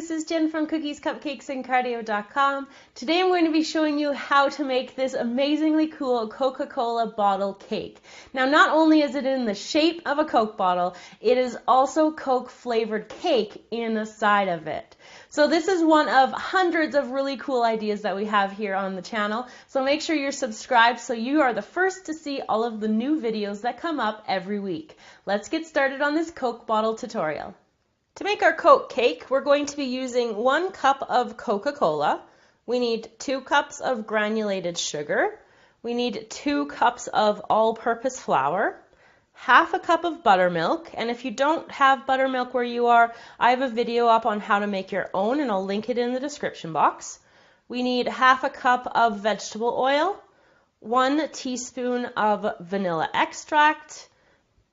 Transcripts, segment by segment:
this is Jen from cookiescupcakesandcardio.com. Today I'm going to be showing you how to make this amazingly cool Coca-Cola bottle cake. Now not only is it in the shape of a Coke bottle, it is also Coke flavored cake inside of it. So this is one of hundreds of really cool ideas that we have here on the channel. So make sure you're subscribed so you are the first to see all of the new videos that come up every week. Let's get started on this Coke bottle tutorial. To make our Coke cake, we're going to be using 1 cup of Coca-Cola. We need 2 cups of granulated sugar. We need 2 cups of all-purpose flour. Half a cup of buttermilk, and if you don't have buttermilk where you are, I have a video up on how to make your own and I'll link it in the description box. We need half a cup of vegetable oil, 1 teaspoon of vanilla extract,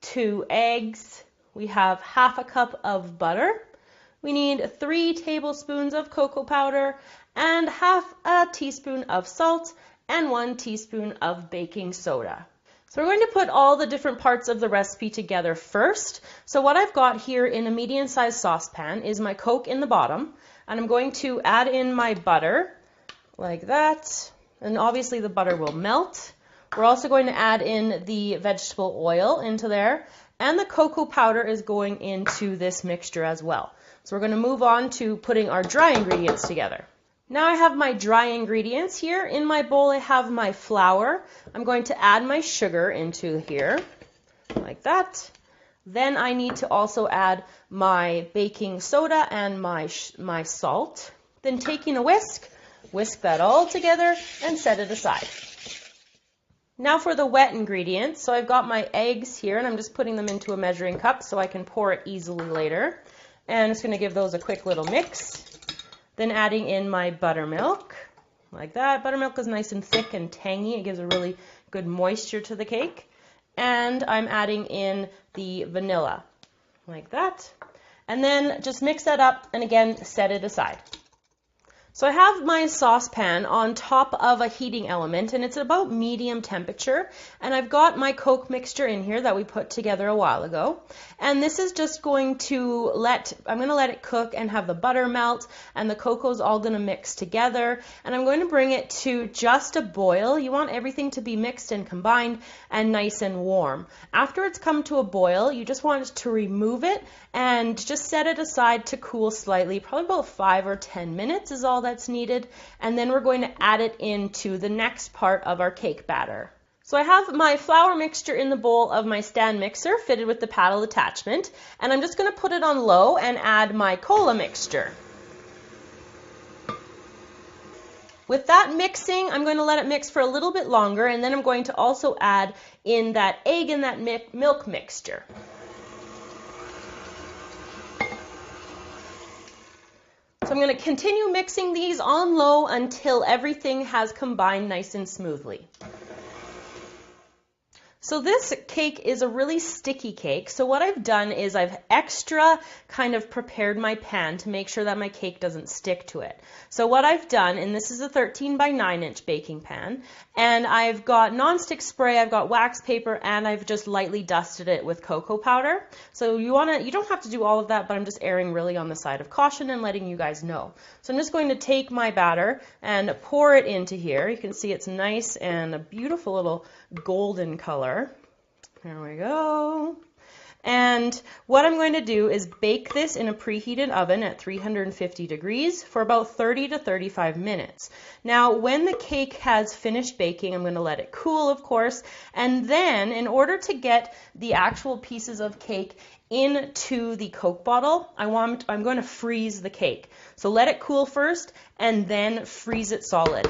2 eggs. We have half a cup of butter. We need 3 tablespoons of cocoa powder and half a teaspoon of salt and 1 teaspoon of baking soda. So we're going to put all the different parts of the recipe together first. So what I've got here in a medium-sized saucepan is my Coke in the bottom, and I'm going to add in my butter like that, and obviously the butter will melt. We're also going to add in the vegetable oil into there, and the cocoa powder is going into this mixture as well. So we're going to move on to putting our dry ingredients together. Now I have my dry ingredients here. In my bowl I have my flour. I'm going to add my sugar into here, like that. Then I need to also add my baking soda and my salt. Then taking a whisk that all together and set it aside. Now for the wet ingredients. So I've got my eggs here and I'm just putting them into a measuring cup so I can pour it easily later. And I'm just going to give those a quick little mix. Then adding in my buttermilk, like that. Buttermilk is nice and thick and tangy. It gives a really good moisture to the cake. And I'm adding in the vanilla, like that. And then just mix that up and again set it aside. So I have my saucepan on top of a heating element and it's about medium temperature, and I've got my Coke mixture in here that we put together a while ago, and this is just going to I'm going to let it cook and have the butter melt and the cocoa's all going to mix together, and I'm going to bring it to just a boil. You want everything to be mixed and combined and nice and warm. After it's come to a boil, you just want to remove it and just set it aside to cool slightly, probably about 5 or 10 minutes is all that's needed, and then we're going to add it into the next part of our cake batter. So I have my flour mixture in the bowl of my stand mixer fitted with the paddle attachment, and I'm just going to put it on low and add my cola mixture. With that mixing, I'm going to let it mix for a little bit longer, and then I'm going to also add in that egg and that milk mixture. So I'm going to continue mixing these on low until everything has combined nice and smoothly. So this cake is a really sticky cake, so what I've done is I've extra kind of prepared my pan to make sure that my cake doesn't stick to it. So what I've done, and this is a 13 by 9 inch baking pan, and I've got nonstick spray, I've got wax paper, and I've just lightly dusted it with cocoa powder. So you don't have to do all of that, but I'm just erring really on the side of caution and letting you guys know. So I'm just going to take my batter and pour it into here. You can see it's nice and a beautiful little golden color. There we go. And what I'm going to do is bake this in a preheated oven at 350 degrees for about 30 to 35 minutes. Now, when the cake has finished baking, I'm going to let it cool, of course, and then in order to get the actual pieces of cake into the Coke bottle, I'm going to freeze the cake. So let it cool first and then freeze it solid.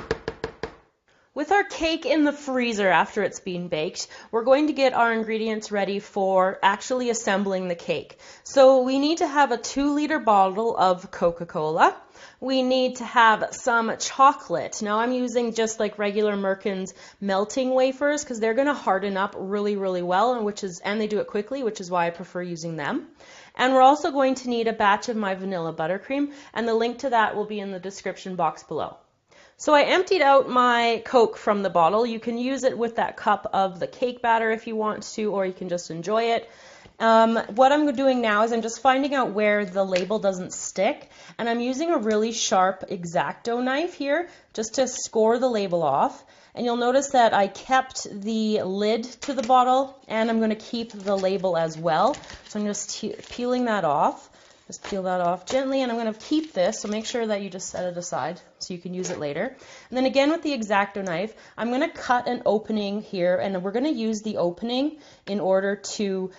With our cake in the freezer after it's been baked, we're going to get our ingredients ready for actually assembling the cake. So we need to have a 2-liter bottle of Coca-Cola. We need to have some chocolate. Now I'm using just like regular Merkin's melting wafers because they're going to harden up really, really well, and they do it quickly, which is why I prefer using them. And we're also going to need a batch of my vanilla buttercream, and the link to that will be in the description box below. So I emptied out my Coke from the bottle. You can use it with that cup of the cake batter if you want to, or you can just enjoy it. What I'm doing now is I'm just finding out where the label doesn't stick, and I'm using a really sharp X-Acto knife here just to score the label off. And you'll notice that I kept the lid to the bottle, and I'm going to keep the label as well. So I'm just peeling that off. Just peel that off gently, and I'm going to keep this, so make sure that you just set it aside so you can use it later. And then again with the X-Acto knife, I'm going to cut an opening here, and we're going to use the opening in order to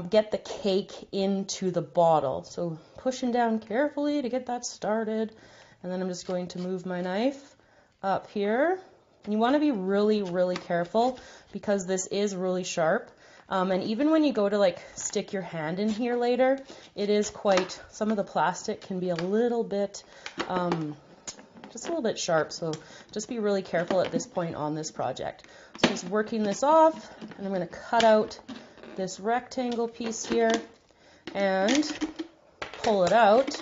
get the cake into the bottle. So pushing down carefully to get that started, and then I'm just going to move my knife up here. And you want to be really, really careful because this is really sharp. And even when you go to like stick your hand in here later, it is quite, some of the plastic can be a little bit, just a little bit sharp. So just be really careful at this point on this project. So just working this off, and I'm going to cut out this rectangle piece here and pull it out.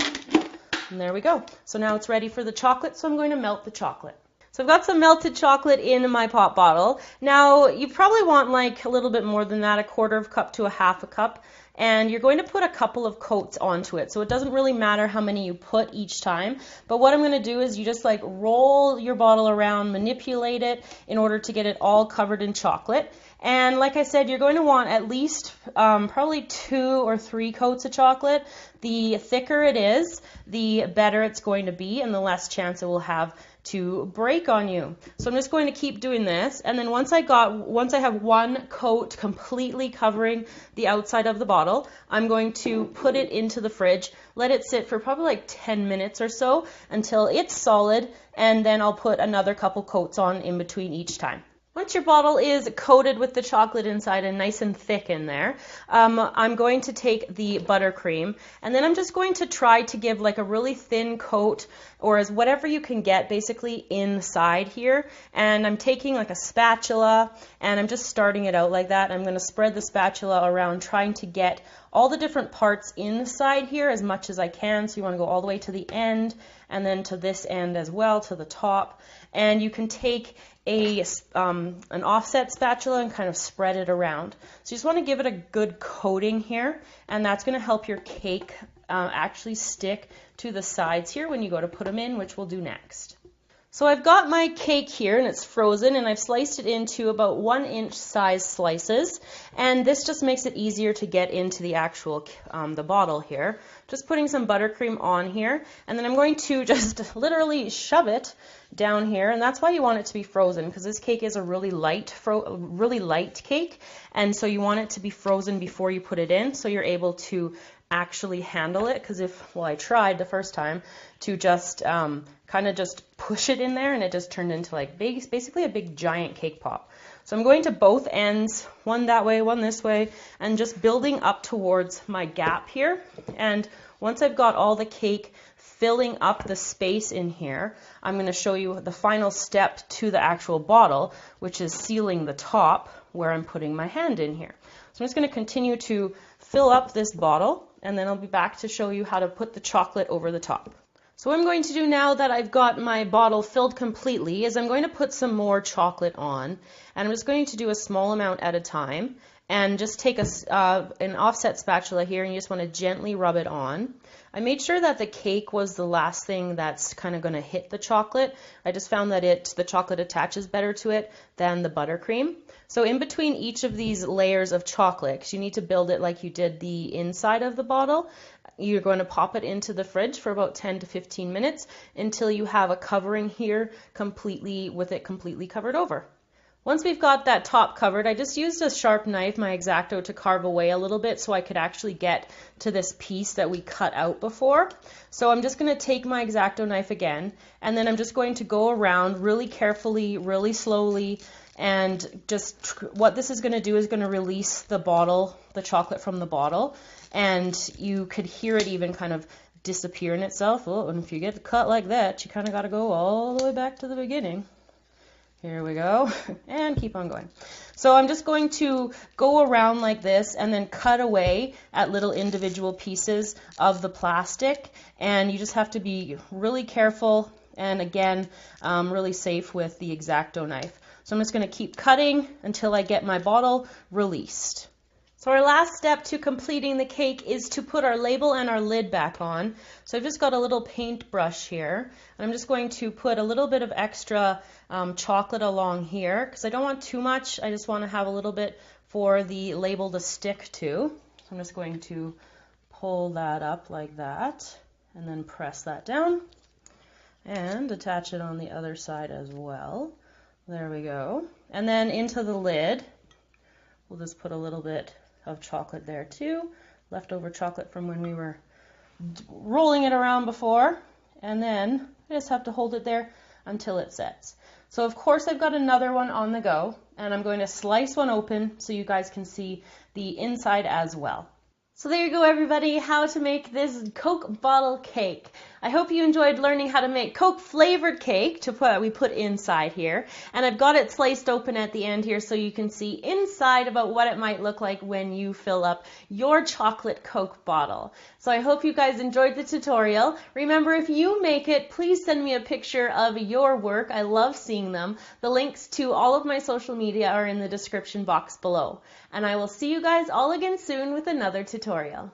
And there we go. So now it's ready for the chocolate. So I'm going to melt the chocolate. So I've got some melted chocolate in my pop bottle. Now you probably want like a little bit more than that, 1/4 cup to 1/2 cup. And you're going to put a couple of coats onto it. So it doesn't really matter how many you put each time. But what I'm going to do is you just like roll your bottle around, manipulate it in order to get it all covered in chocolate. And like I said, you're going to want at least probably 2 or 3 coats of chocolate. The thicker it is, the better it's going to be and the less chance it will have to break on you. So I'm just going to keep doing this, and then once I have 1 coat completely covering the outside of the bottle, I'm going to put it into the fridge, let it sit for probably like 10 minutes or so until it's solid, and then I'll put another couple coats on in between each time. Once your bottle is coated with the chocolate inside and nice and thick in there, I'm going to take the buttercream, and then I'm just going to try to give like a really thin coat, or as whatever you can get basically inside here. And I'm taking like a spatula, and I'm just starting it out like that. I'm going to spread the spatula around, trying to get all the different parts inside here as much as I can. So you want to go all the way to the end, and then to this end as well, to the top. And you can take an offset spatula and kind of spread it around. So you just want to give it a good coating here, and that's going to help your cake actually stick to the sides here when you go to put them in, which we'll do next. So I've got my cake here, and it's frozen, and I've sliced it into about 1-inch size slices, and this just makes it easier to get into the actual the bottle here. Just putting some buttercream on here, and then I'm going to just literally shove it down here, and that's why you want it to be frozen, because this cake is a really light cake, and so you want it to be frozen before you put it in, so you're able to actually handle it. Because I tried the first time to just kind of just push it in there, and it just turned into like basically a big giant cake pop. So I'm going to both ends, one that way, one this way, and just building up towards my gap here. And once I've got all the cake filling up the space in here, I'm going to show you the final step to the actual bottle, which is sealing the top where I'm putting my hand in here. So I'm just going to continue to fill up this bottle, and then I'll be back to show you how to put the chocolate over the top. So what I'm going to do now that I've got my bottle filled completely is I'm going to put some more chocolate on, and I'm just going to do a small amount at a time, and just take an offset spatula here, and you just want to gently rub it on. I made sure that the cake was the last thing that's kind of going to hit the chocolate. I just found that the chocolate attaches better to it than the buttercream. So in between each of these layers of chocolate, 'cause you need to build it like you did the inside of the bottle, you're going to pop it into the fridge for about 10 to 15 minutes until you have a covering here completely covered over. Once we've got that top covered, I just used a sharp knife, my X-Acto, to carve away a little bit so I could actually get to this piece that we cut out before. So I'm just going to take my X-Acto knife again, and then I'm just going to go around really carefully, really slowly, and just what this is going to do is going to release the chocolate from the bottle, and you could hear it even kind of disappear in itself. Oh, and if you get cut like that, you kind of got to go all the way back to the beginning. Here we go, and keep on going. So I'm just going to go around like this and then cut away at little individual pieces of the plastic, and you just have to be really careful and again really safe with the X-Acto knife. So I'm just going to keep cutting until I get my bottle released. So our last step to completing the cake is to put our label and our lid back on. So I've just got a little paintbrush here, and I'm just going to put a little bit of extra chocolate along here because I don't want too much. I just want to have a little bit for the label to stick to. So I'm just going to pull that up like that and then press that down and attach it on the other side as well. There we go. And then into the lid, we'll just put a little bit of chocolate there too, leftover chocolate from when we were rolling it around before, and then I just have to hold it there until it sets. So of course I've got another one on the go, and I'm going to slice one open so you guys can see the inside as well. So there you go, everybody, how to make this Coke bottle cake. I hope you enjoyed learning how to make Coke flavored cake we put inside here. And I've got it sliced open at the end here so you can see inside about what it might look like when you fill up your chocolate Coke bottle. So I hope you guys enjoyed the tutorial. Remember, if you make it, please send me a picture of your work. I love seeing them. The links to all of my social media are in the description box below. And I will see you guys all again soon with another tutorial.